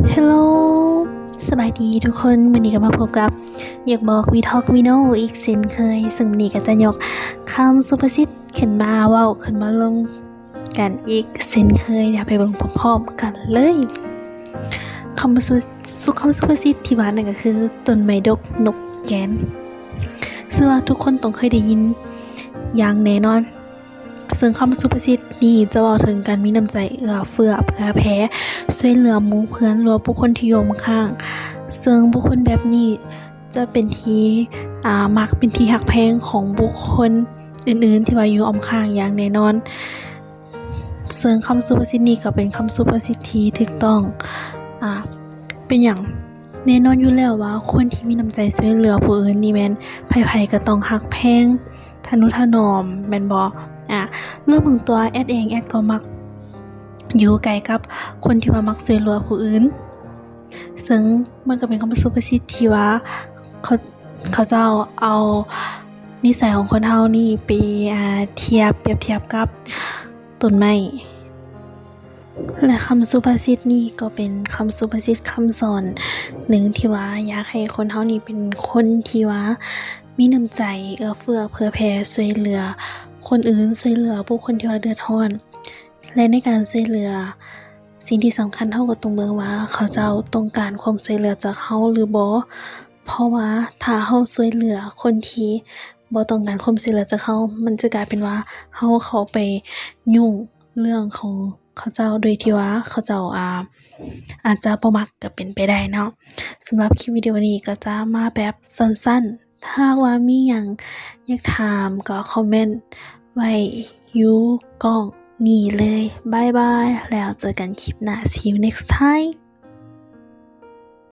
ฮัลโหลสบายดีทุกคนวันนี้ก็มาพบกับอยากบอกวีทอกวีโนอีกเช่นเคยซึ่งวันนี้ก็จะยกคำสุภาษิตขึ้นมาเว้าขึ้นมาลงกันอีกเช่นเคยเดี๋ยวไปเบิ่งพร้อมๆกันเลยคำสุภาษิตที่ว่านั่นก็คือต้นไม้ดกนกแกนซึ่งว่าทุกคนต้องเคยได้ยินอย่างแน่นอนซึ่งคำสุภาษิตนี้จะเว้าถึงการมีน้ำใจเอื้อเฟื้อเผื่อแผ่ช่วยเหลือหมู่เพื่อนหรือบุคคลที่อยู่ข้างซึ่งบุคคลแบบนี้จะเป็นที่มักเป็นที่ฮักแพงของบุคคลอื่นๆที่ว่าอยู่อ้อมข้างอย่างแน่นอนซึ่งคำสุภาษิตนี้ก็เป็นคำสุภาษิตที่ถูกต้องเป็นอย่างแน่นอนอยู่แล้วว่าคนที่มีน้ำใจช่วยเหลือผู้อื่นนี่แม่นไผๆก็ต้องฮักแพงทนุถนอมแม่นบ่เรื่องของตัวแอดเองแอดก็มักอยู่ไกลกับคนที่ว่ามักช่วยเหลือผู้อื่นซึ่งมันก็เป็นคำสุภาษิตที่ว่าเขาเจ้าเอานิสัยของคนเฮานี่ไปเปรียบเทียบกับต้นไม้และคำสุภาษิตนี่ก็เป็นคำสุภาษิตคำสอนหนึ่งที่ว่าอยากให้คนเฮานี่เป็นคนที่ว่ามีน้ำใจเอื้อเฟื้อเผื่อแผ่ช่วยเหลือคนอื่นช่วยเหลือผู้คนที่ว่าเดือดร้อนและในการช่วยเหลือสิ่งที่สำคัญเฮาก็ต้องเบิ่งว่าเขาเจ้าต้องการความช่วยเหลือจากเฮาหรือบ่เพราะว่าถ้าเฮาช่วยเหลือคนที่บ่ต้องการความช่วยเหลือจากเฮามันจะกลายเป็นว่าเฮาเข้าไปยุ่งเรื่องของเขาเจ้าโดยที่ว่าเขาเจ้าอาจจะบ่มักก็เป็นไปได้เนาะสำหรับคลิปวิดีโอนี้ก็จะมาแบบสั้นๆถ้าว่ามีหยังอยากถามก็คอมเมนต์ไว้อยู่กล่องนี่เลยบ๊ายบายแล้วเจอกันคลิปหน้า See you next time